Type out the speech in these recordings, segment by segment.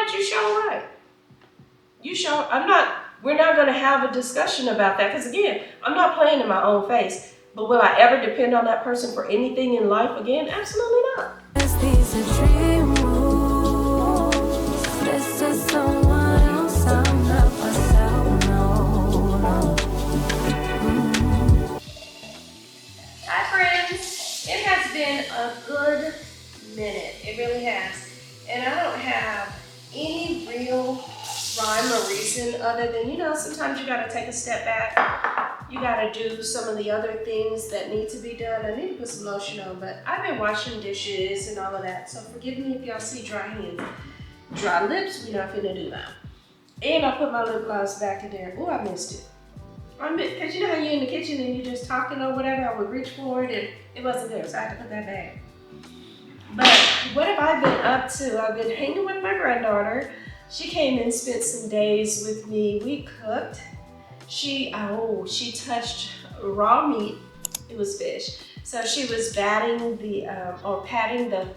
right, you show right. We're not gonna have a discussion about that, because again, I'm not playing in my own face. But will I ever depend on that person for anything in life again? Absolutely not. These are dream moves. This is someone else, I'm not myself, no. Hi friends, it has been a good minute, it really has. And I don't have any real rhyme or reason other than, sometimes you gotta take a step back. You gotta do some of the other things that need to be done. I need to put some lotion on, but I've been washing dishes and all of that. So forgive me if y'all see dry hands. Dry lips, we're not finna do that. And I put my lip gloss back in there. Oh, I missed it. Because you know how you're in the kitchen and you're just talking or whatever, I would reach for it and it wasn't there, so I had to put that back. But what have I been up to? I've been hanging with my granddaughter. She came and spent some days with me. We cooked. She touched raw meat. It was fish. So she was patting the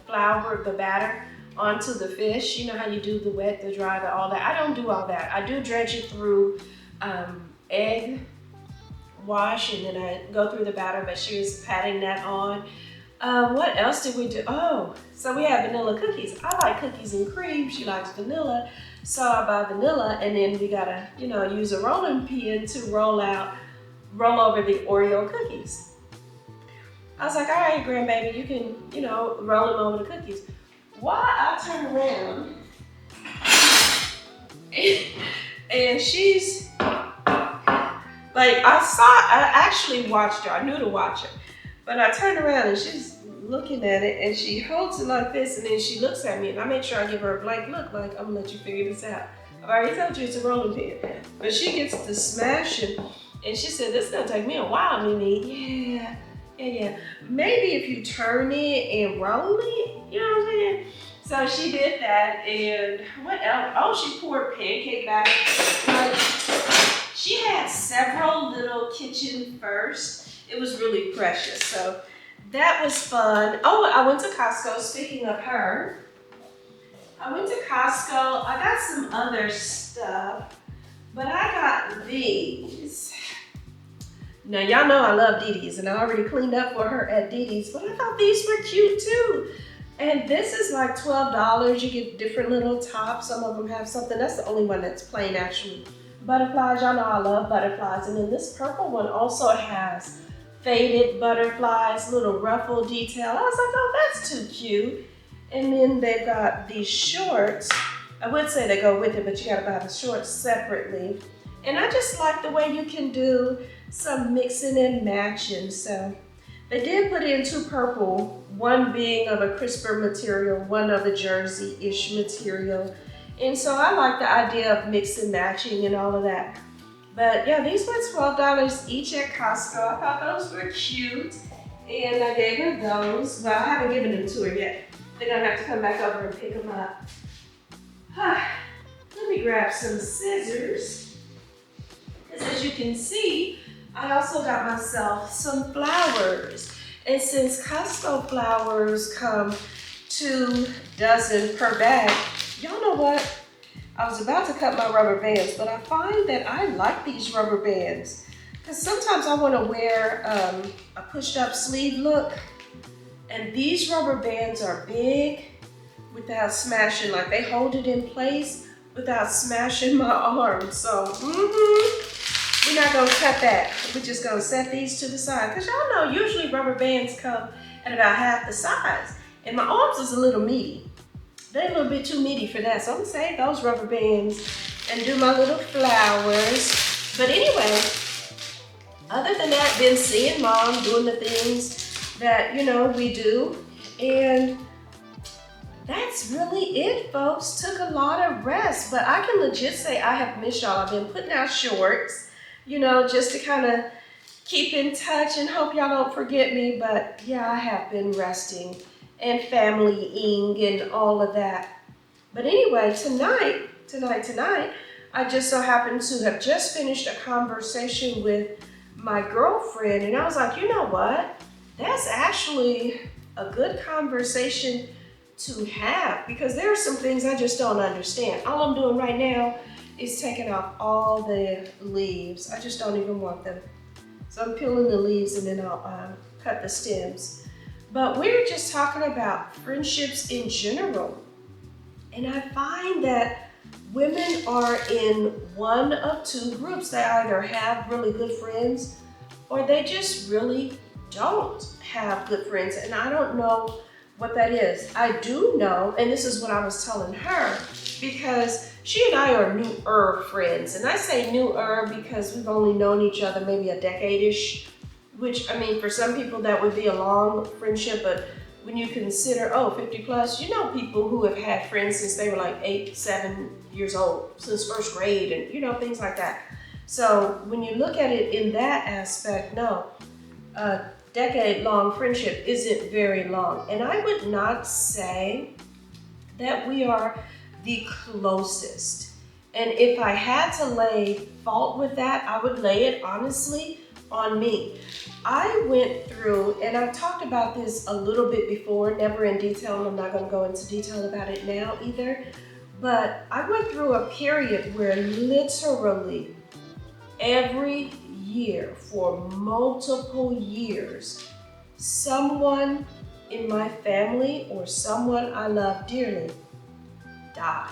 flour, the batter onto the fish. You know how you do the wet, the dry, all that. I don't do all that. I do dredge it through egg wash, and then I go through the batter, but she was patting that on. What else did we do? Oh, so we have vanilla cookies. I like cookies and cream. She likes vanilla. So I buy vanilla, and then we gotta, use a rolling pin to roll over the Oreo cookies. I was like, all right, grandbaby, you can, roll them over the cookies. Why I turn around and she's like, I actually watched her. I knew to watch her. But I turned around and she's looking at it and she holds it like this, and then she looks at me and I make sure I give her a blank look like, I'm gonna let you figure this out. I've already told you it's a rolling pin. But she gets to smashing and she said, this is gonna take me a while, Mimi. Yeah. Maybe if you turn it and roll it, you know what I'm saying? So she did that, and what else? Oh, she poured pancake batter. She had several little kitchen firsts. It was really precious, so that was fun. Oh, I went to Costco, speaking of her. I went to Costco, I got some other stuff, but I got these. Now, y'all know I love Dee Dee's, and I already cleaned up for her at Dee Dee's, but I thought these were cute too. And this is like $12. You get different little tops. Some of them have something. That's the only one that's plain, actually. Butterflies, y'all know I love butterflies. And then this purple one also has faded butterflies, little ruffle detail. I was like, oh, that's too cute. And then they've got these shorts. I would say they go with it, but you gotta buy the shorts separately. And I just like the way you can do some mixing and matching. So they did put in two purple, one being of a crisper material, one of a jersey-ish material. And so I like the idea of mix and matching and all of that. But yeah, these were $12 each at Costco. I thought those were cute. And I gave her those. Well, I haven't given them to her yet. They're gonna have to come back over and pick them up. Let me grab some scissors. Because as you can see, I also got myself some flowers. And since Costco flowers come 2 dozen per bag, y'all know what? I was about to cut my rubber bands, but I find that I like these rubber bands. Because sometimes I want to wear a pushed up sleeve look. And these rubber bands are big without smashing. Like they hold it in place without smashing my arm. So, we're not gonna cut that. We're just gonna set these to the side. Cause y'all know usually rubber bands come at about half the size. And my arms is a little meaty. They're a little bit too meaty for that. So I'm gonna save those rubber bands and do my little flowers. But anyway, other than that, been seeing mom doing the things that, we do. And that's really it, folks. Took a lot of rest, but I can legit say I have missed y'all. I've been putting out shorts, just to kind of keep in touch and hope y'all don't forget me. But yeah, I have been resting and familying and all of that. But anyway, tonight, I just so happened to have just finished a conversation with my girlfriend, and I was like, you know what? That's actually a good conversation to have, because there are some things I just don't understand. All I'm doing right now is taking off all the leaves. I just don't even want them. So I'm peeling the leaves and then I'll cut the stems. But we're just talking about friendships in general. And I find that women are in one of two groups. They either have really good friends or they just really don't have good friends. And I don't know what that is. I do know, and this is what I was telling her, because she and I are newer friends. And I say newer because we've only known each other maybe a decade-ish, which, I mean, for some people that would be a long friendship, but when you consider, 50 plus, you know, people who have had friends since they were like 8, 7 years old, since first grade, and you know, things like that. So when you look at it in that aspect, no, a decade-long friendship isn't very long. And I would not say that we are the closest. And if I had to lay fault with that, I would lay it honestly on me. I went through, and I've talked about this a little bit before, never in detail, and I'm not going to go into detail about it now either, but I went through a period where literally every year for multiple years, someone in my family or someone I love dearly died.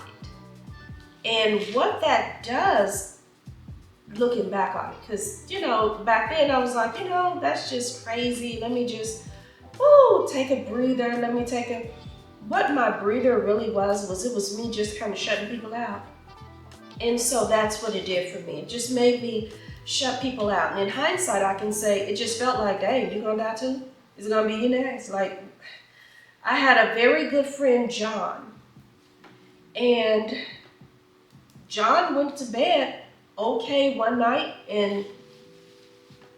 And what that does, looking back on it, because, you know, back then I was like, you know, that's just crazy. Let me just, take a breather. What my breather really was it was me just kind of shutting people out. And so that's what it did for me. It just made me shut people out. And in hindsight, I can say it just felt like, dang, you gonna die too? Is it gonna be you next? Like, I had a very good friend, John, and John went to bed okay one night and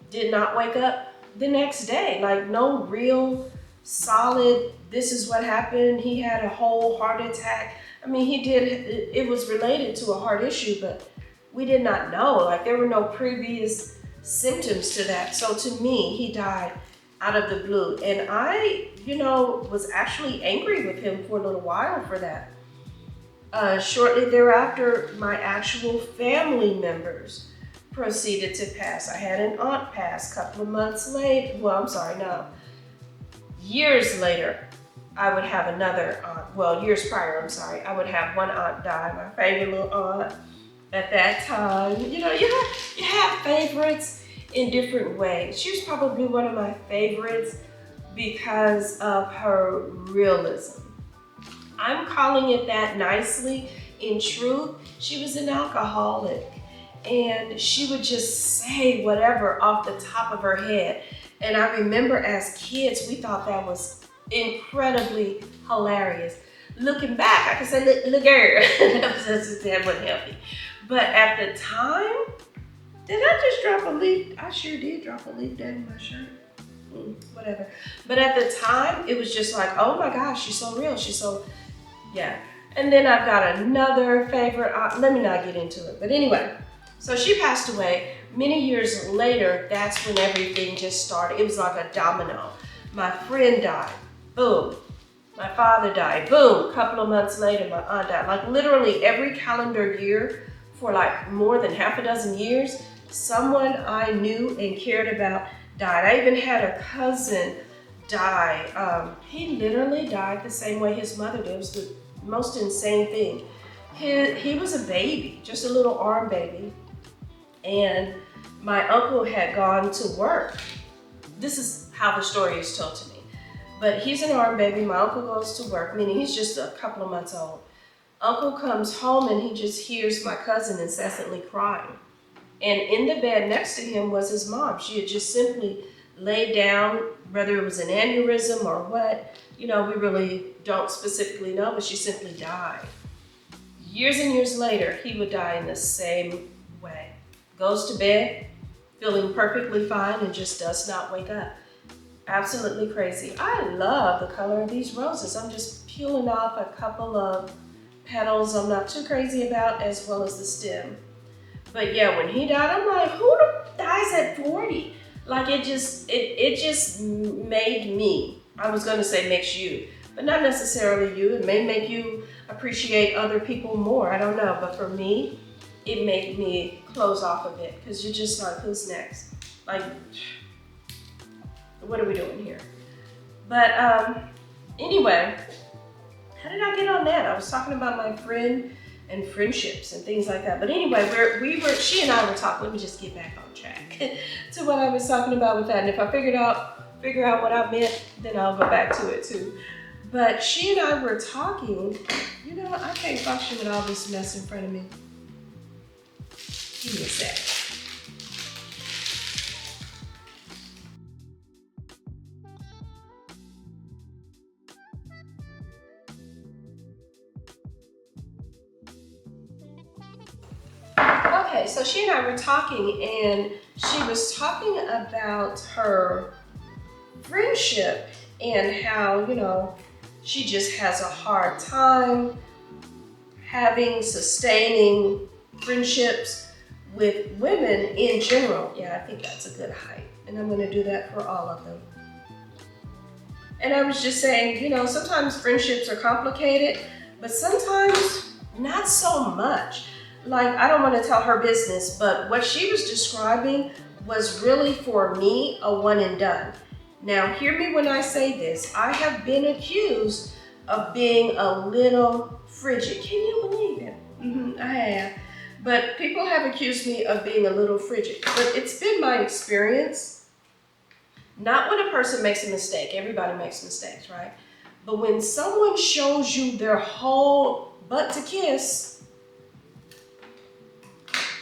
did not wake up the next day. Like, no real solid, this is what happened. He had a whole heart attack. I mean, it was related to a heart issue, but we did not know. Like, there were no previous symptoms to that. So to me, he died out of the blue. And I, was actually angry with him for a little while for that. Shortly thereafter, my actual family members proceeded to pass. I had an aunt pass a couple of months later. Years later, I would have another aunt. Well, years prior, I would have one aunt die, my favorite little aunt at that time. You have favorites in different ways. She was probably one of my favorites because of her realism. I'm calling it that nicely. In truth, she was an alcoholic, and she would just say whatever off the top of her head. And I remember as kids, we thought that was incredibly hilarious. Looking back, I can say, look girl, that wasn't healthy. But at the time, did I just drop a leaf? I sure did drop a leaf down in my shirt. Whatever. But at the time, it was just like, oh my gosh, she's so real. Yeah. And then I've got another favorite aunt. Let me not get into it. But anyway, so she passed away. Many years later, that's when everything just started. It was like a domino. My friend died. Boom. My father died. Boom. A couple of months later, my aunt died. Like literally every calendar year for like more than half a dozen years, someone I knew and cared about died. I even had a cousin die. He literally died the same way his mother did. It was the most insane thing. He was a baby, just a little arm baby. And my uncle had gone to work. This is how the story is told to me. But he's an arm baby. My uncle goes to work, meaning he's just a couple of months old. Uncle comes home and he just hears my cousin incessantly crying. And in the bed next to him was his mom. She had just simply laid down, whether it was an aneurysm or what, we really don't specifically know, but she simply died. Years and years later, he would die in the same way. Goes to bed, feeling perfectly fine and just does not wake up. Absolutely crazy. I love the color of these roses. I'm just peeling off a couple of petals I'm not too crazy about, as well as the stem. But yeah, when he died, I'm like, who dies at 40? Like it just made me, I was gonna say makes you, but not necessarily you. It may make you appreciate other people more. I don't know. But for me, it made me close off a bit because you're just like, who's next? Like, what are we doing here? But anyway, how did I get on that? I was talking about my friend and friendships and things like that. But anyway, she and I were talking. Let me just get back on track to what I was talking about with that. And if I figure out what I meant, then I'll go back to it too. But she and I were talking. You know, I can't function with all this mess in front of me. Give me a sec. Okay, so she and I were talking, and she was talking about her friendship and how, you know, she just has a hard time sustaining friendships with women in general. Yeah, I think that's a good height, and I'm gonna do that for all of them. And I was just saying, you know, sometimes friendships are complicated, but sometimes not so much. Like, I don't want to tell her business, but what she was describing was really, for me, a one and done. Now, hear me when I say this. I have been accused of being a little frigid. Can you believe it? I have. But people have accused me of being a little frigid. But it's been my experience, not when a person makes a mistake. Everybody makes mistakes, right? But when someone shows you their whole butt to kiss,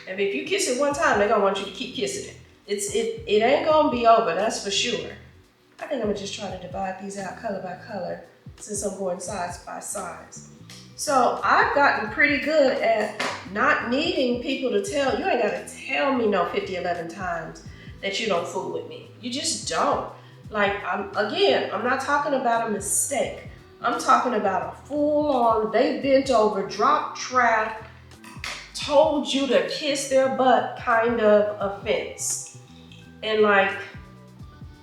and if you kiss it one time, they're gonna want you to keep kissing it. It ain't gonna be over, that's for sure. I think I'm gonna just try to divide these out color by color since I'm going size by size. So I've gotten pretty good at not needing people to tell, you ain't gotta tell me no 50, 11 times that you don't fool with me. You just don't. Like, I'm not talking about a mistake. I'm talking about a full-on, they bent over, drop trap, told you to kiss their butt kind of offense. And like,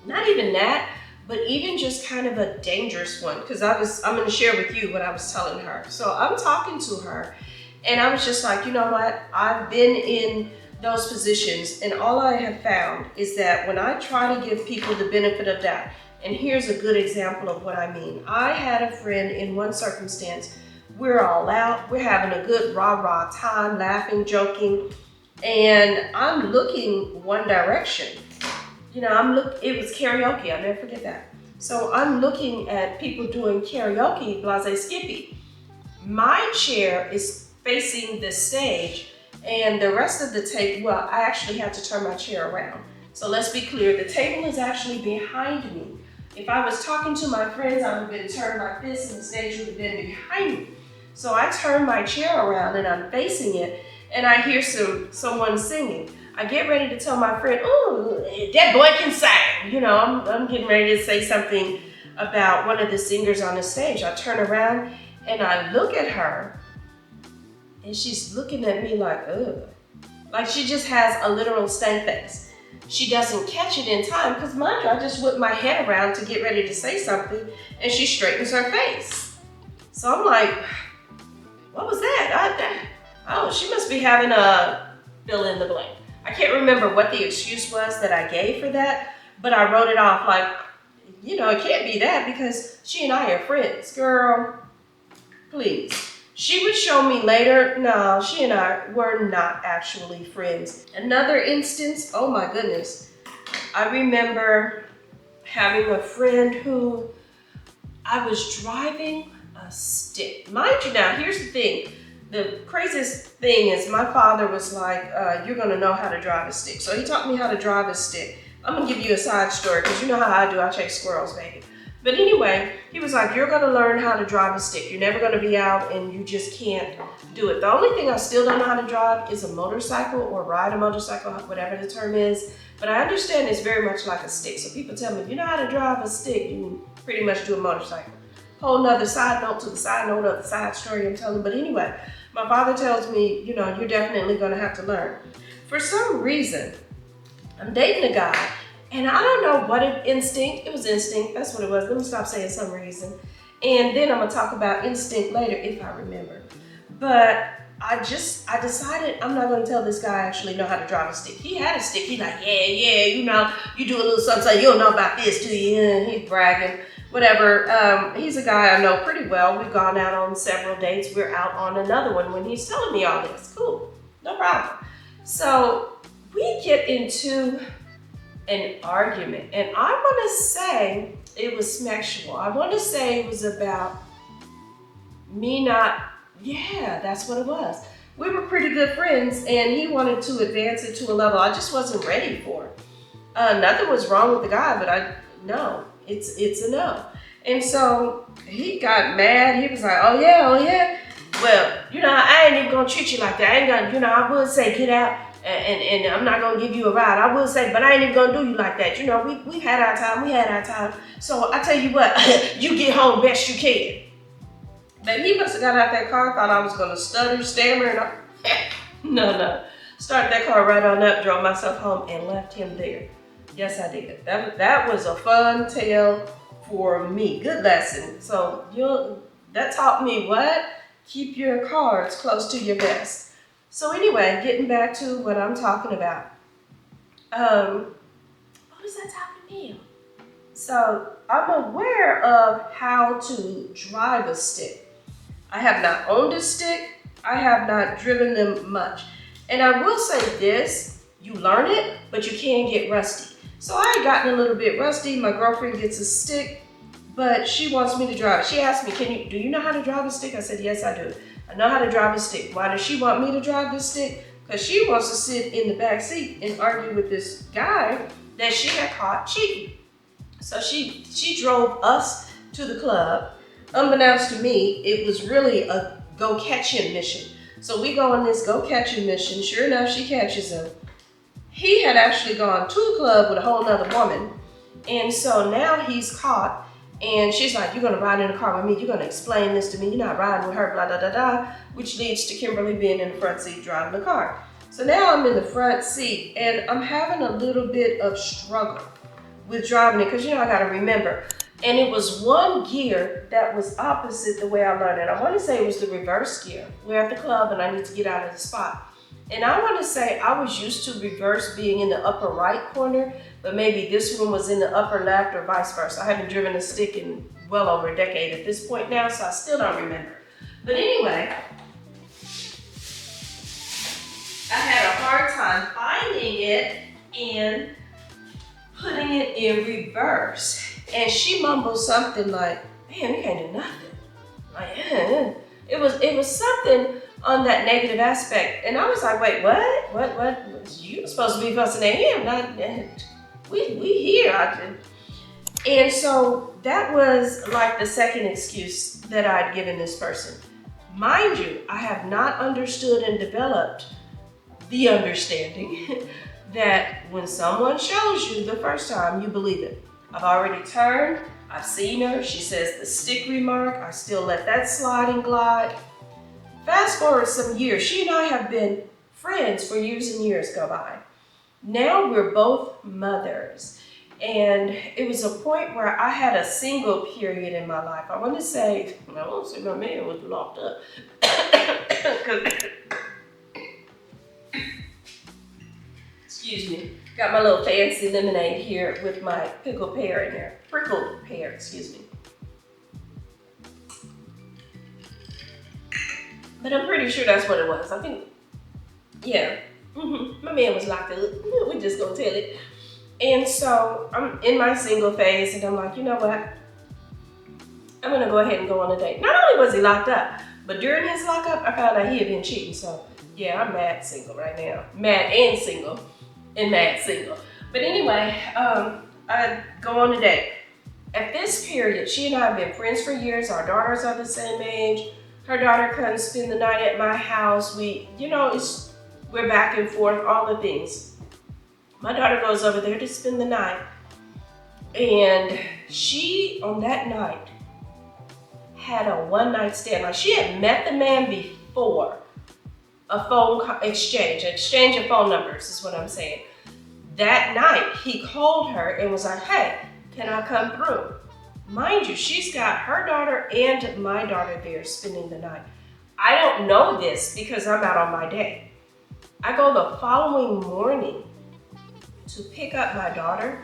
not even that, but even just kind of a dangerous one. Because I'm gonna share with you what I was telling her. So I'm talking to her, and I was just like, you know what? I've been in those positions, and all I have found is that when I try to give people the benefit of doubt, and here's a good example of what I mean. I had a friend in one circumstance. We're all out, we're having a good rah-rah time, laughing, joking, and I'm looking one direction. You know, it was karaoke, I'll never forget that. So I'm looking at people doing karaoke, blase skippy. My chair is facing the stage, and the rest of the table, well, I actually had to turn my chair around. So let's be clear, the table is actually behind me. If I was talking to my friends, I would have been turned like this, and the stage would have been behind me. So I turn my chair around and I'm facing it, and I hear someone singing. I get ready to tell my friend, "Oh, that boy can sing." You know, I'm getting ready to say something about one of the singers on the stage. I turn around and I look at her, and she's looking at me like, ugh. Like she just has a literal stank face. She doesn't catch it in time, because mind you, I just whip my head around to get ready to say something, and she straightens her face. So I'm like, what was that? Oh, she must be having a fill in the blank. I can't remember what the excuse was that I gave for that, but I wrote it off like, you know, it can't be that because she and I are friends. Girl, please. She would show me later, no, she and I were not actually friends. Another instance, oh my goodness. I remember having a friend who I was driving a stick. Mind you now, here's the thing. The craziest thing is my father was like, you're gonna know how to drive a stick. So he taught me how to drive a stick. I'm gonna give you a side story because you know how I do, I chase squirrels, baby. But anyway, he was like, you're gonna learn how to drive a stick. You're never gonna be out and you just can't do it. The only thing I still don't know how to drive is a motorcycle or ride a motorcycle, whatever the term is. But I understand it's very much like a stick. So people tell me, if you know how to drive a stick, you can pretty much do a motorcycle. Whole nother side note to the side note of the side story I'm telling. But anyway, my father tells me, you know, you're definitely gonna have to learn. For some reason, I'm dating a guy, and I don't know what instinct, it was instinct, that's what it was. Let me stop saying some reason. And then I'm gonna talk about instinct later if I remember. But I decided I'm not gonna tell this guy I actually know how to drive a stick. He had a stick. He's like, yeah, you know, you do a little something, you don't know about this, do you? And he's bragging, whatever. He's a guy I know pretty well. We've gone out on several dates. We're out on another one when he's telling me all this. Cool, no problem. So we get into an argument, and I want to say it was sexual. I want to say it was about me not. Yeah, that's what it was. We were pretty good friends, and he wanted to advance it to a level I just wasn't ready for. Nothing was wrong with the guy, but no, it's a no. And so he got mad. He was like, oh yeah. Well, you know, I ain't even gonna treat you like that. I ain't gonna, you know, I would say get out, and I'm not gonna give you a ride. I would say, but I ain't even gonna do you like that. You know, we had our time. So I tell you what, you get home best you can. But he must have got out that car, thought I was gonna stutter, stammer, and no. Started that car right on up, drove myself home, and left him there. Yes, I did. That was a fun tale for me. Good lesson. So that taught me what? Keep your cards close to your vest. So anyway, getting back to what I'm talking about. What was that talking to me? So I'm aware of how to drive a stick. I have not owned a stick. I have not driven them much. And I will say this, you learn it, but you can get rusty. So I had gotten a little bit rusty. My girlfriend gets a stick, but she wants me to drive it. She asked me, do you know how to drive a stick? I said, yes, I do. I know how to drive a stick. Why does she want me to drive this stick? Because she wants to sit in the back seat and argue with this guy that she had caught cheating. So she drove us to the club. Unbeknownst to me, it was really a go catch him mission. So we go on this go catch him mission. Sure enough, she catches him. He had actually gone to a club with a whole nother woman. And so now he's caught, and she's like, you're gonna ride in the car with me. You're gonna explain this to me. You're not riding with her, blah, blah, blah, blah, which leads to Kymberly being in the front seat driving the car. So now I'm in the front seat, and I'm having a little bit of struggle with driving it, because I gotta remember, and it was one gear that was opposite the way I learned it. I want to say it was the reverse gear. We're at the club and I need to get out of the spot. And I want to say I was used to reverse being in the upper right corner, but maybe this one was in the upper left or vice versa. I haven't driven a stick in well over a decade at this point now, so I still don't remember. But anyway, I had a hard time finding it and putting it in reverse. And she mumbled something like, man, we can't do nothing. Like, It was something on that negative aspect. And I was like, wait, what? You were supposed to be fussing at him, not we here. And so that was like the second excuse that I'd given this person. Mind you, I have not understood and developed the understanding that when someone shows you the first time, you believe it. I've already turned, I've seen her, she says the stick remark, I still let that slide and glide. Fast forward some years, she and I have been friends for years and years go by. Now we're both mothers. And it was a point where I had a single period in my life. I won't say my man was locked up. Excuse me. Got my little fancy lemonade here with my pickled pear in there. Prickled pear, excuse me. But I'm pretty sure that's what it was. I think, yeah. My man was locked up. We're just gonna tell it. And so I'm in my single phase and I'm like, you know what? I'm gonna go ahead and go on a date. Not only was he locked up, but during his lockup, I found out he had been cheating. So yeah, I'm mad single right now. Mad and single. And mad single. But anyway, I go on a date. At this period, she and I have been friends for years. Our daughters are the same age. Her daughter comes spend the night at my house. We're back and forth, all the things. My daughter goes over there to spend the night. And she, on that night, had a one-night stand. Like, she had met the man before. A phone exchange of phone numbers is what I'm saying. That night, he called her and was like, hey, can I come through? Mind you, she's got her daughter and my daughter there spending the night. I don't know this because I'm out on my day. I go the following morning to pick up my daughter,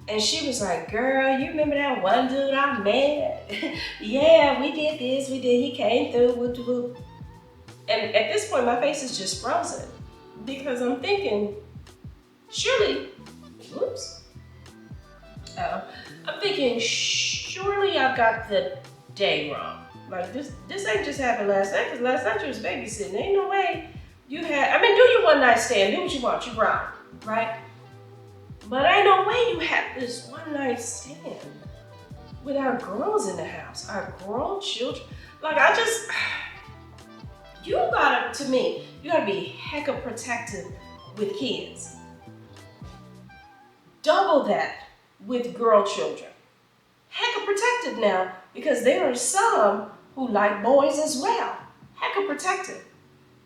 and she was like, girl, you remember that one dude I met? Yeah, we did this, we did, he came through, whoop de whoop. And at this point, my face is just frozen because I'm thinking, surely, surely I've got the day wrong. Like this ain't just happened last night, because last night you was babysitting. Ain't no way you had, do your one night stand, do what you want, you grown, right? But ain't no way you had this one night stand with our girls in the house, our grown children. Like you gotta be hecka protective with kids. Double that with girl children. Hecka protective now, because there are some who like boys as well. Hecka protective.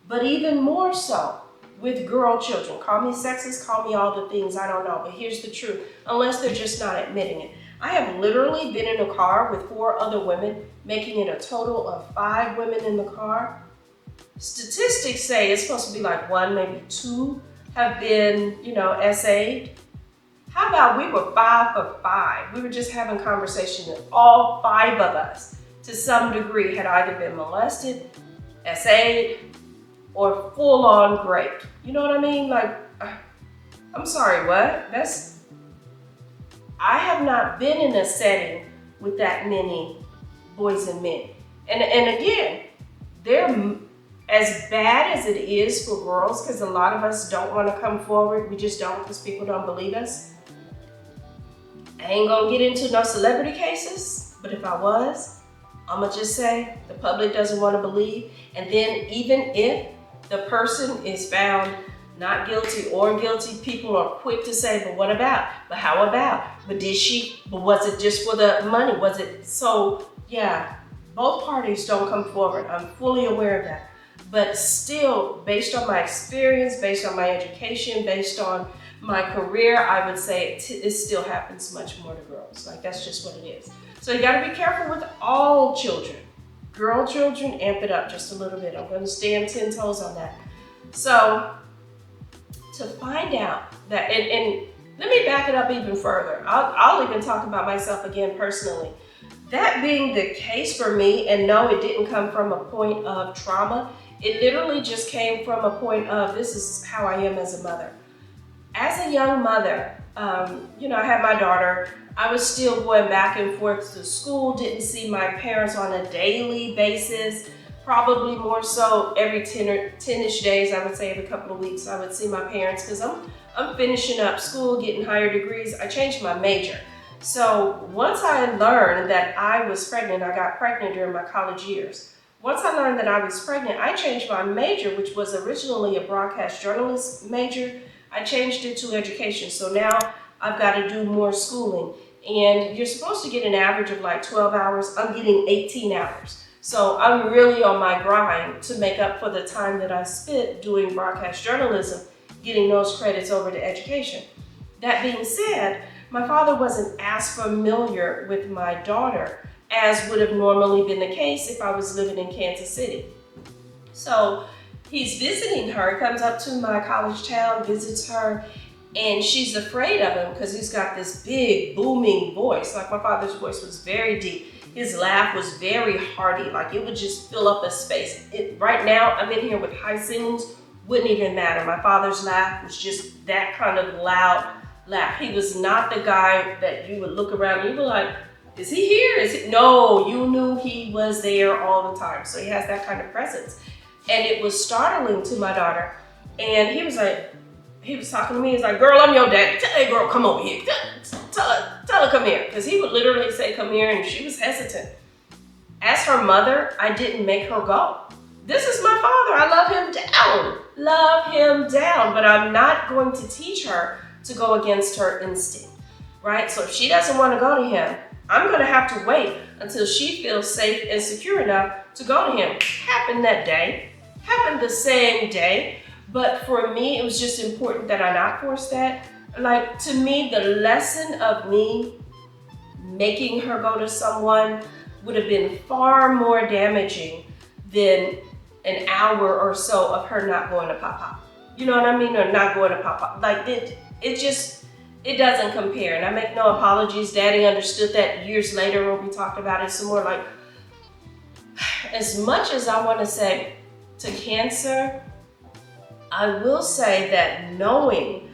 But even more so with girl children. Call me sexist, call me all the things, I don't know. But here's the truth, unless they're just not admitting it. I have literally been in a car with 4 other women, making it a total of 5 women in the car. Statistics say it's supposed to be like 1, maybe 2 have been, SA'd. How about we were 5 for 5? We were just having conversation that all 5 of us, to some degree, had either been molested, SA'd, or full-on raped. You know what I mean? Like, I'm sorry, what? I have not been in a setting with that many boys and men. And again, they're as bad as it is for girls, because a lot of us don't want to come forward. We just don't, because people don't believe us. I ain't gonna get into no celebrity cases, but if I was, I'm gonna just say the public doesn't want to believe. And then even if the person is found not guilty or guilty, people are quick to say, but what about? But how about? But did she? But was it just for the money? Was it? So yeah, both parties don't come forward. I'm fully aware of that. But still, based on my experience, based on my education, based on my career, I would say it still happens much more to girls. Like, that's just what it is. So you gotta be careful with all children. Girl children, amp it up just a little bit. I'm gonna stand 10 toes on that. So to find out that, and let me back it up even further. I'll even talk about myself again personally. That being the case for me, and no, it didn't come from a point of trauma. It literally just came from a point of, this is how I am as a mother. As a young mother, I had my daughter. I was still going back and forth to school, didn't see my parents on a daily basis, probably more so every 10-ish days, I would say every couple of weeks I would see my parents, because I'm finishing up school, getting higher degrees. I changed my major. So once I learned that I was pregnant, I got pregnant during my college years. Once I learned that I was pregnant, I changed my major, which was originally a broadcast journalist major. I changed it to education. So now I've got to do more schooling. And you're supposed to get an average of like 12 hours. I'm getting 18 hours. So I'm really on my grind to make up for the time that I spent doing broadcast journalism, getting those credits over to education. That being said, my father wasn't as familiar with my daughter as would have normally been the case if I was living in Kansas City. So he's visiting her, comes up to my college town, visits her, and she's afraid of him because he's got this big booming voice. Like, my father's voice was very deep. His laugh was very hearty, like it would just fill up a space. Right now, I'm in here with high ceilings, wouldn't even matter. My father's laugh was just that kind of loud laugh. He was not the guy that you would look around and you'd be like, is he here? Is he? No, you knew he was there all the time. So he has that kind of presence. And it was startling to my daughter. And he was talking to me, he's like, girl, I'm your daddy. Hey, girl, come over here. Tell her come here. Because he would literally say, come here, and she was hesitant. As her mother, I didn't make her go. This is my father. I love him down. But I'm not going to teach her to go against her instinct, right? So if she doesn't want to go to him, I'm going to have to wait until she feels safe and secure enough to go to him. Happened that day. Happened the same day. But for me, it was just important that I not force that. Like, to me, the lesson of me making her go to someone would have been far more damaging than an hour or so of her not going to Papa. You know what I mean? Or not going to Papa. Like it doesn't compare. And I make no apologies. Daddy understood that years later when we talked about it some more. Like, as much as I want to say to cancer, I will say that knowing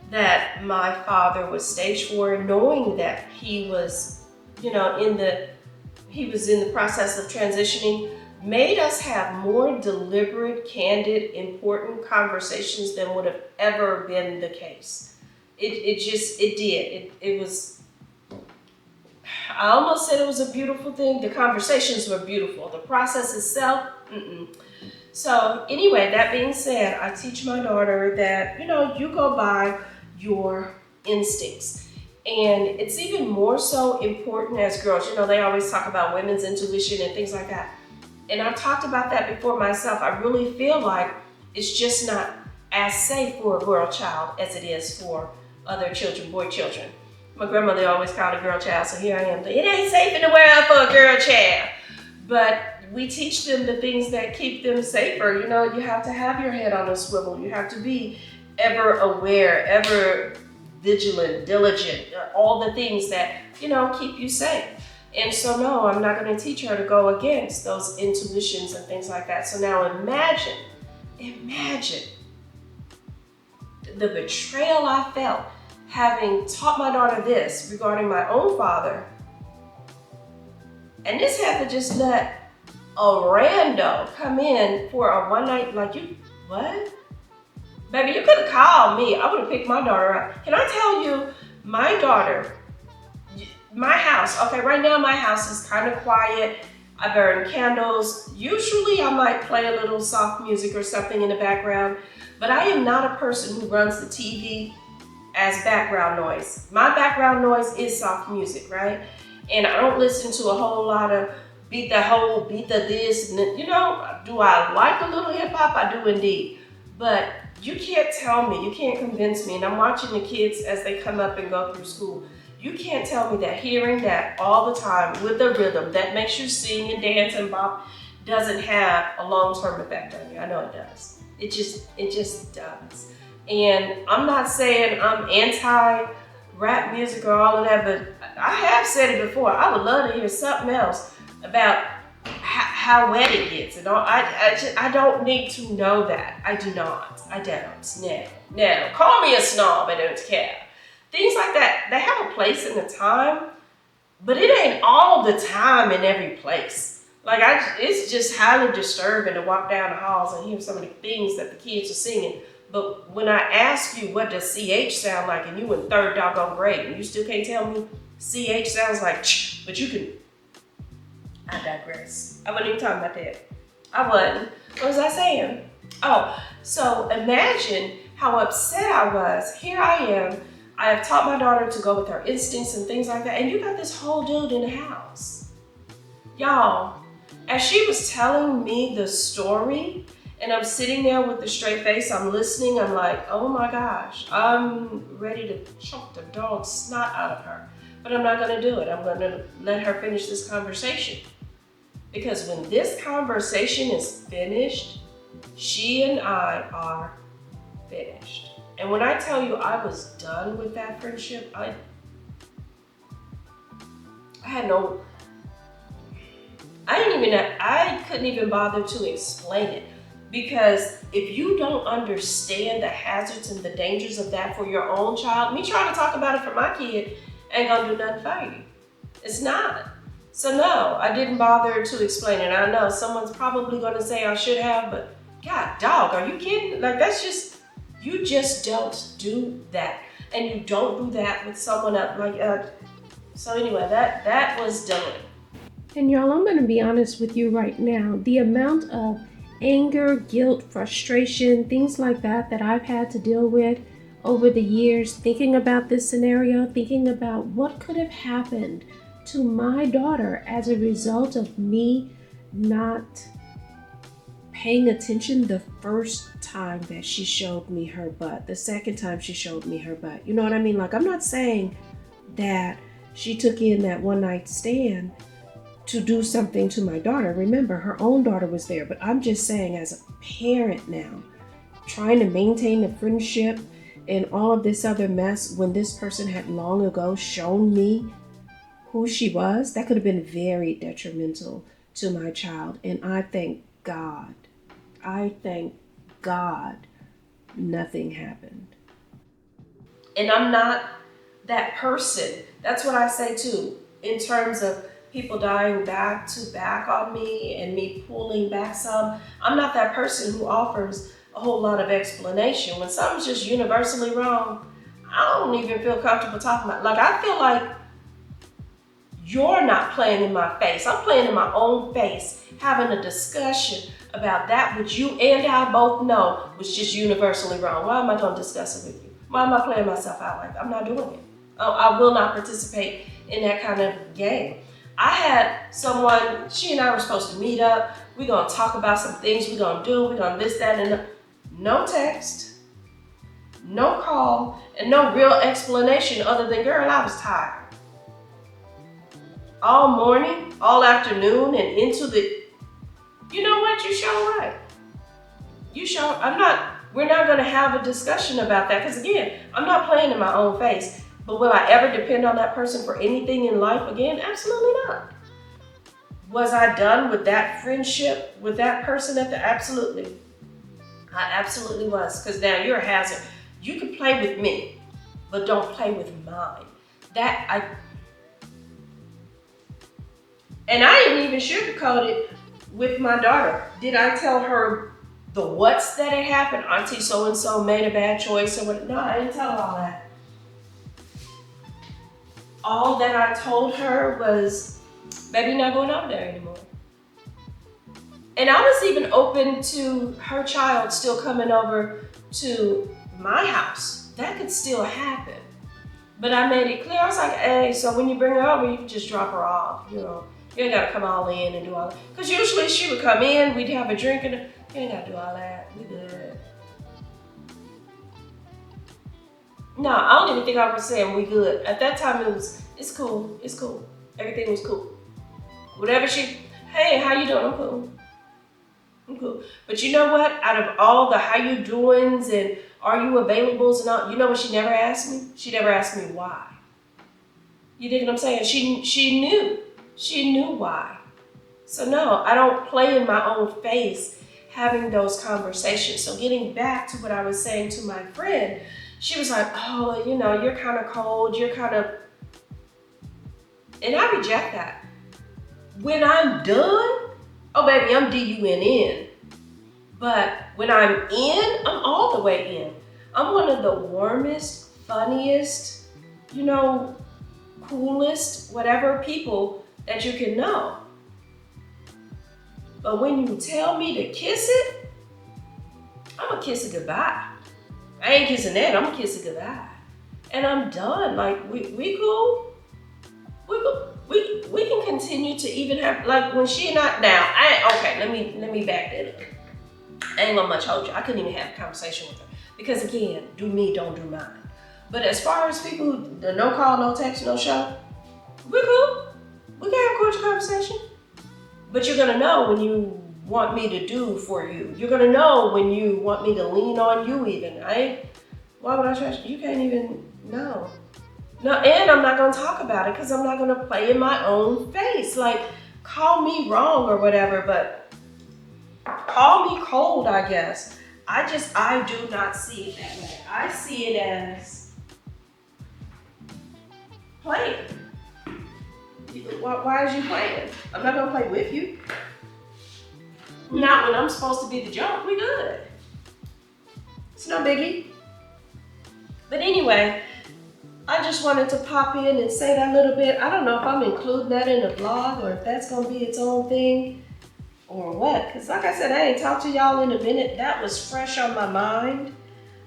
that my father was stage 4, knowing that he was, you know, in the process of transitioning, made us have more deliberate, candid, important conversations than would have ever been the case. It did. It was, I almost said it was a beautiful thing. The conversations were beautiful. The process itself, So anyway, that being said, I teach my daughter that, you know, you go by your instincts. And it's even more so important as girls. You know, they always talk about women's intuition and things like that. And I've talked about that before myself. I really feel like it's just not as safe for a girl child as it is for other children, boy children. My grandmother always called a girl child, so here I am. It ain't safe in the world for a girl child. But we teach them the things that keep them safer. You know, you have to have your head on a swivel. You have to be ever aware, ever vigilant, diligent, all the things that, you know, keep you safe. And so no, I'm not going to teach her to go against those intuitions and things like that. So now imagine the betrayal I felt having taught my daughter this regarding my own father. And this had to just let a rando come in for a one night, like, you, what? Baby, you could have called me. I would have picked my daughter up. Can I tell you, my daughter, my house, okay, right now my house is kind of quiet. I burn candles. Usually I might play a little soft music or something in the background, but I am not a person who runs the TV as background noise. My background noise is soft music, right? And I don't listen to a whole lot of beat the this, and you know, do I like a little hip hop? I do indeed. But you can't tell me, you can't convince me, and I'm watching the kids as they come up and go through school. You can't tell me that hearing that all the time with the rhythm that makes you sing and dance and bop doesn't have a long-term effect on you. I know it does. It just does. And I'm not saying I'm anti-rap music or all of that, but I have said it before. I would love to hear something else about how wet it gets. And all. I don't need to know that. I do not. I don't. No. Call me a snob. I don't care. Things like that, they have a place in the time, but it ain't all the time in every place. Like, it's just highly disturbing to walk down the halls and hear some of the things that the kids are singing. But when I ask you what does CH sound like, and you in third doggone grade, and you still can't tell me CH sounds like ch, but you can. I digress. I wasn't even talking about that. I wasn't. What was I saying? Oh, so imagine how upset I was. Here I am. I have taught my daughter to go with her instincts and things like that, and you got this whole dude in the house. Y'all, as she was telling me the story, and I'm sitting there with a straight face, I'm listening, I'm like, oh my gosh, I'm ready to choke the dog's snot out of her. But I'm not gonna do it. I'm gonna let her finish this conversation. Because when this conversation is finished, she and I are finished. And when I tell you I was done with that friendship, I couldn't even bother to explain it. Because if you don't understand the hazards and the dangers of that for your own child, me trying to talk about it for my kid ain't gonna do nothing for you. It's not. So no, I didn't bother to explain it. I know someone's probably gonna say I should have, but God dog, are you kidding? Like, you just don't do that. And you don't do that with someone else. So anyway, that was done. And y'all, I'm gonna be honest with you right now. The amount of anger, guilt, frustration, things like that I've had to deal with over the years, thinking about this scenario, thinking about what could have happened to my daughter as a result of me not paying attention the first time that she showed me her butt, the second time she showed me her butt. You know what I mean? Like, I'm not saying that she took in that one night stand to do something to my daughter. Remember, her own daughter was there, but I'm just saying, as a parent now, trying to maintain the friendship and all of this other mess when this person had long ago shown me who she was, that could have been very detrimental to my child. And I thank God nothing happened. And I'm not that person. That's what I say too, in terms of people dying back to back on me and me pulling back some. I'm not that person who offers a whole lot of explanation. When something's just universally wrong, I don't even feel comfortable talking about it. Like, I feel like you're not playing in my face. I'm playing in my own face, having a discussion about that which you and I both know was just universally wrong. Why am I going to discuss it with you? Why am I playing myself out like that? I'm not doing it. I will not participate in that kind of game. I had someone, she and I were supposed to meet up. We're going to talk about some things we're going to do. We're going to this, that, and no text, no call, and no real explanation other than, girl, I was tired. All morning, all afternoon, and into the, you know what, you show right. You show, we're not gonna have a discussion about that, because again, I'm not playing in my own face. But will I ever depend on that person for anything in life again? Absolutely not. Was I done with that friendship with that person absolutely? I absolutely was, because now you're a hazard. You can play with me, but don't play with mine. And I didn't even sugarcoat it with my daughter. Did I tell her the what's that had happened? Auntie so-and-so made a bad choice or what? No, I didn't tell her all that. All that I told her was, baby, not going over there anymore. And I was even open to her child still coming over to my house. That could still happen. But I made it clear. I was like, hey, so when you bring her over, you can just drop her off. You know, you ain't got to come all in and do all that. Because usually she would come in, we'd have a drink, and you ain't got to do all that. We good. No, I don't even think I was saying we good. At that time, it's cool. It's cool. Everything was cool. Whatever hey, how you doing? I'm cool. I'm cool. But you know what? Out of all the how you doings and are you availables and all, you know what she never asked me? She never asked me why. You dig what I'm saying? She knew. She knew why. So no, I don't play in my own face having those conversations. So getting back to what I was saying to my friend, she was like, oh, you know, you're kind of cold. You're kind of, and I reject that. When I'm done, oh baby, I'm D-U-N-N. But when I'm in, I'm all the way in. I'm one of the warmest, funniest, you know, coolest, whatever people that you can know. But when you tell me to kiss it, I'm gonna kiss it goodbye. I ain't kissing that, I'm gonna kiss it goodbye. And I'm done. Like, we cool? We can continue to even have, like, when she and I, now, okay, let me back that up. I ain't gonna much hold you. I couldn't even have a conversation with her. Because again, do me, don't do mine. But as far as people who, the no call, no text, no show, we cool. We can have a cordial conversation. But you're gonna know when you want me to do for you. You're gonna know when you want me to lean on you even. Why would I trust you? You can't even know. No, and I'm not gonna talk about it because I'm not gonna play in my own face. Like, call me wrong or whatever, but call me cold, I guess. I do not see it that way. I see it as playing. Why is you playing? I'm not gonna play with you. Not when I'm supposed to be the joke. We good. It's no biggie. But anyway, I just wanted to pop in and say that little bit. I don't know if I'm including that in the blog or if that's gonna be its own thing or what. Because like I said, I ain't talked to y'all in a minute. That was fresh on my mind.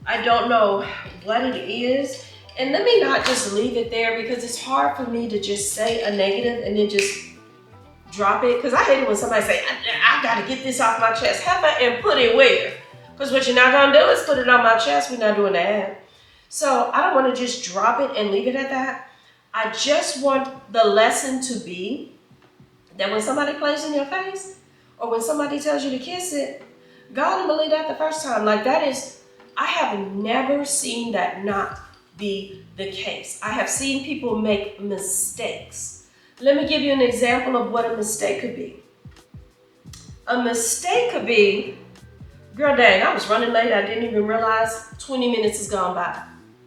I don't know what it is. And let me not just leave it there because it's hard for me to just say a negative and then just drop it. Because I hate it when somebody say, I gotta get this off my chest. And put it where? Because what you're not gonna do is put it on my chest. We're not doing that. So I don't want to just drop it and leave it at that. I just want the lesson to be that when somebody plays in your face or when somebody tells you to kiss it, God didn't believe that the first time. Like that is, I have never seen that not be the case. I have seen people make mistakes. Let me give you an example of what a mistake could be. A mistake could be, girl, dang, I was running late. I didn't even realize 20 minutes has gone by.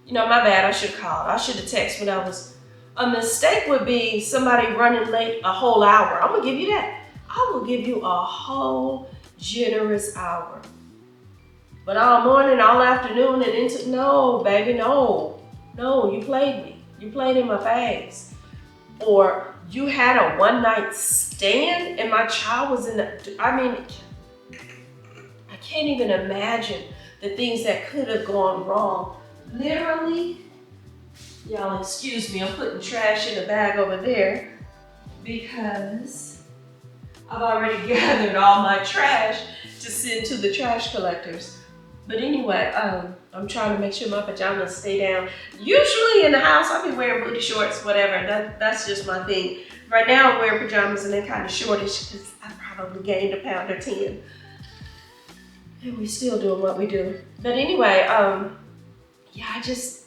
You know, my bad. I should have called. I should have texted when I was. A mistake would be somebody running late a whole hour. I'm going to give you that. I will give you a whole generous hour. But all morning, all afternoon, and into, no, baby, no. No, you played me. You played in my face. Or you had a one-night stand and my child was in the, I mean, I can't even imagine the things that could have gone wrong. Literally, y'all excuse me, I'm putting trash in a bag over there because I've already gathered all my trash to send to the trash collectors. But anyway, I'm trying to make sure my pajamas stay down. Usually in the house, I'll be wearing booty shorts, whatever. That's just my thing. Right now, I'm wearing pajamas and they're kind of shortish because I probably gained a pound or 10. And we still doing what we do. But anyway, yeah, I just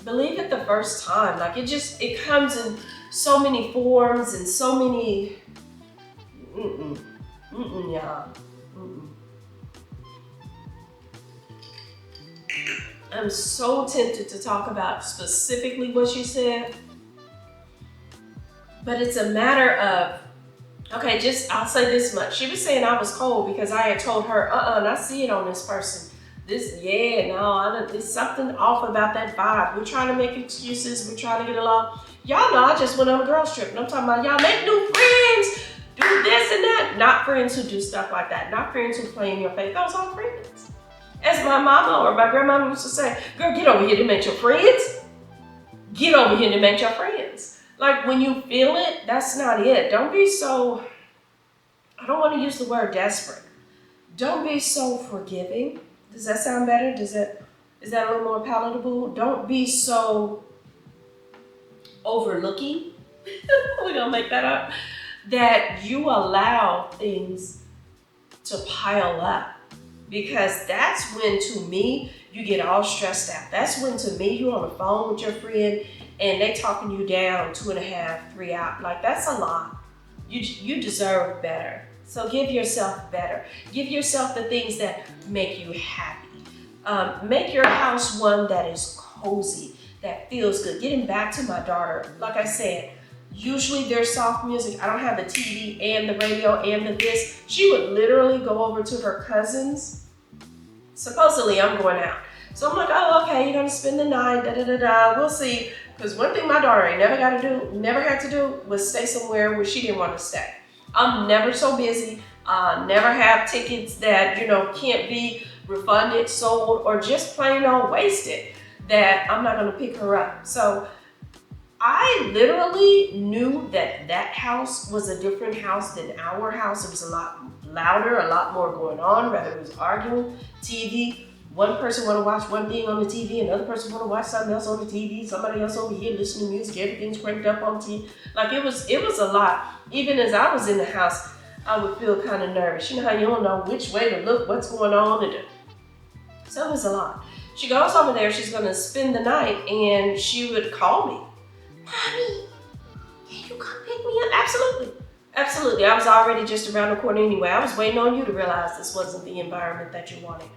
believe it the first time. Like it comes in so many forms and so many, y'all. I'm so tempted to talk about specifically what she said, but it's a matter of, okay, I'll say this much. She was saying I was cold because I had told her, and I see it on this person. There's something off about that vibe. We're trying to make excuses. We're trying to get along. Y'all know I just went on a girls trip and I'm talking about y'all make new friends, do this and that. Not friends who do stuff like that. Not friends who play in your face. Those are friends. As my mama or my grandmama used to say, girl, get over here to make your friends. Get over here to make your friends. Like when you feel it, that's not it. Don't be so, I don't want to use the word desperate. Don't be so forgiving. Does that sound better? Is that a little more palatable? Don't be so overlooking. We're gonna make that up. That you allow things to pile up. Because that's when, to me, you get all stressed out. That's when, to me, you're on the phone with your friend and they talking you down 2.5, 3 out. Like, that's a lot. You deserve better. So give yourself better. Give yourself the things that make you happy. Make your house one that is cozy, that feels good. Getting back to my daughter, like I said, usually there's soft music. I don't have the TV and the radio and the this. She would literally go over to her cousin's. Supposedly I'm going out. So I'm like, oh, okay, you're gonna spend the night, we'll see. Because one thing my daughter ain't never had to do was stay somewhere where she didn't want to stay. I'm never so busy, never have tickets that, can't be refunded, sold, or just plain old wasted that I'm not gonna pick her up. So I literally knew that house was a different house than our house. It was a lot louder, a lot more going on, whether it was arguing, TV. One person want to watch one thing on the TV, another person want to watch something else on the TV, somebody else over here listening to music, everything's cranked up on TV. Like it was a lot. Even as I was in the house, I would feel kind of nervous. You know how you don't know which way to look, what's going on. So it was a lot. She goes over there, she's gonna spend the night, and she would call me. Mommy, can you come pick me up? Absolutely. I was already just around the corner anyway. I was waiting on you to realize this wasn't the environment that you wanted.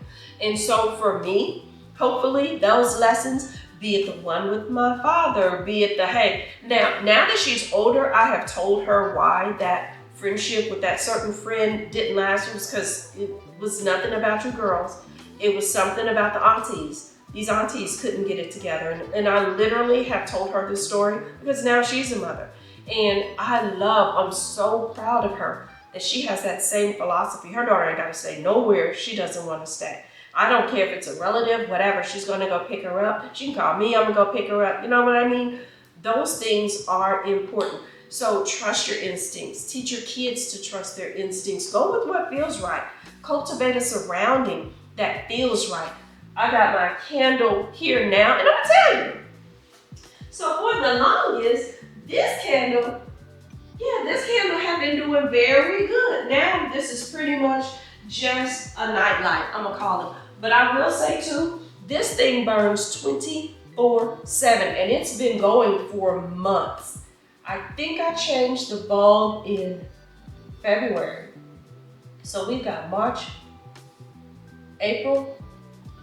And so for me, hopefully those lessons, be it the one with my father, be it the, hey, now that she's older, I have told her why that friendship with that certain friend didn't last. It was because it was nothing about you girls. It was something about the aunties. These aunties couldn't get it together. And I literally have told her this story because now she's a mother. And I'm so proud of her that she has that same philosophy. Her daughter ain't got to stay nowhere she doesn't want to stay. I don't care if it's a relative, whatever, she's going to go pick her up. She can call me, I'm going to go pick her up. You know what I mean? Those things are important. So trust your instincts. Teach your kids to trust their instincts. Go with what feels right. Cultivate a surrounding that feels right. I got my candle here now, and I'm gonna tell you, So for the longest, this candle has been doing very good. Now this is pretty much just a night light, I'm gonna call it. But I will say too, this thing burns 24/7 and it's been going for months. I think I changed the bulb in February. So we've got March, April,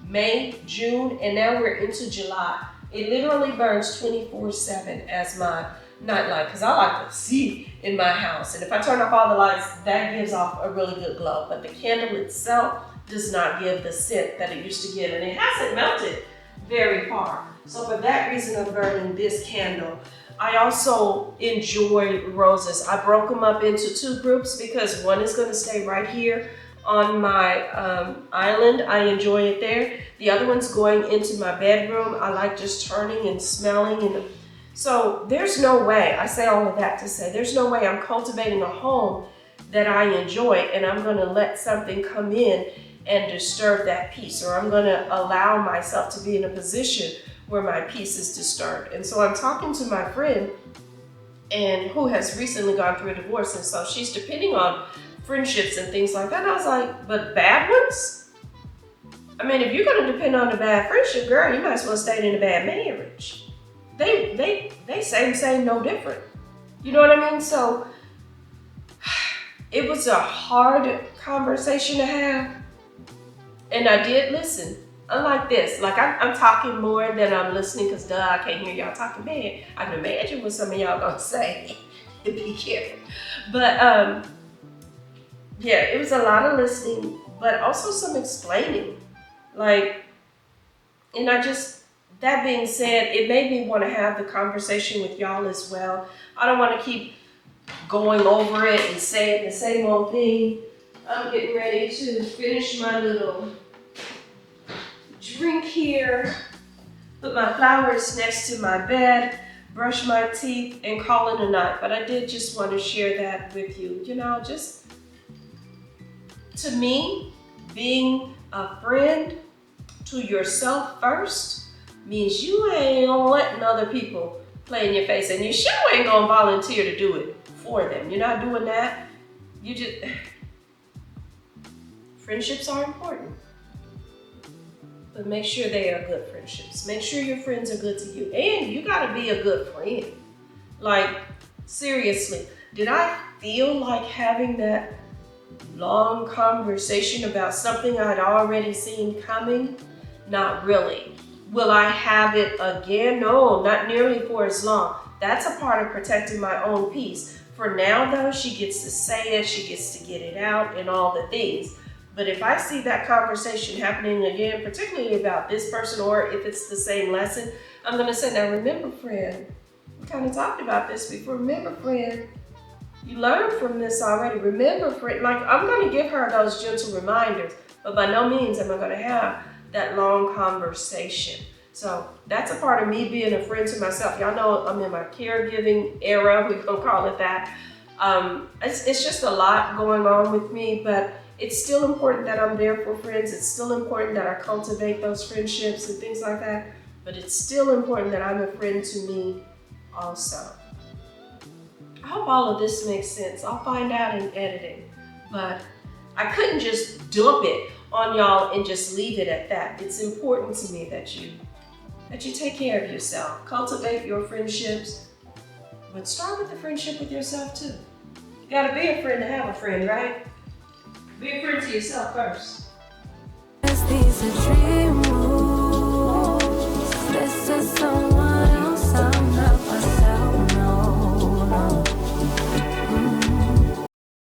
May, June, and now we're into July. It literally burns 24/7 as my nightlight because I like to see in my house. And if I turn off all the lights, that gives off a really good glow. But the candle itself does not give the scent that it used to give, and it hasn't melted very far. So for that reason, I'm burning this candle. I also enjoy roses. I broke them up into two groups because one is going to stay right here on my island. I enjoy it there. The other one's going into my bedroom. I like just turning and smelling. And so there's no way, I say all of that to say, there's no way I'm cultivating a home that I enjoy and I'm going to let something come in and disturb that peace, or I'm going to allow myself to be in a position where my peace is disturbed. And so I'm talking to my friend and who has recently gone through a divorce, and so she's depending on friendships and things like that. And I was like, but bad ones? I mean, if you're gonna depend on a bad friendship, girl, you might as well stay in a bad marriage. They say no different. You know what I mean? So it was a hard conversation to have, and I did listen. Unlike this, like I'm talking more than I'm listening because duh, I can't hear y'all talking bad. I can imagine what some of y'all gonna say. Be careful. But yeah, it was a lot of listening, but also some explaining. Like, and that being said, it made me want to have the conversation with y'all as well. I don't want to keep going over it and saying the same old thing. I'm getting ready to finish my little drink here, put my flowers next to my bed, brush my teeth, and call it a night. But I did just want to share that with you. You know, just to me, being a friend to yourself first means you ain't letting other people play in your face, and you sure ain't gonna volunteer to do it for them. You're not doing that. Friendships are important. But make sure they are good friendships. Make sure your friends are good to you. And you gotta be a good friend. Like, seriously, did I feel like having that long conversation about something I'd already seen coming? Not really. Will I have it again? No, not nearly for as long. That's a part of protecting my own peace. For now though, she gets to say it, she gets to get it out and all the things. But if I see that conversation happening again, particularly about this person, or if it's the same lesson, I'm gonna say, now remember, friend, we kind of talked about this before. Remember, friend, you learned from this already. Remember, friend, like I'm gonna give her those gentle reminders, but by no means am I gonna have that long conversation. So that's a part of me being a friend to myself. Y'all know I'm in my caregiving era, we're gonna call it that. It's just a lot going on with me, but it's still important that I'm there for friends. It's still important that I cultivate those friendships and things like that. But it's still important that I'm a friend to me also. I hope all of this makes sense. I'll find out in editing. But I couldn't just dump it on y'all and just leave it at that. It's important to me that you take care of yourself. Cultivate your friendships. But start with the friendship with yourself too. You gotta be a friend to have a friend, right? Be a friend to yourself first.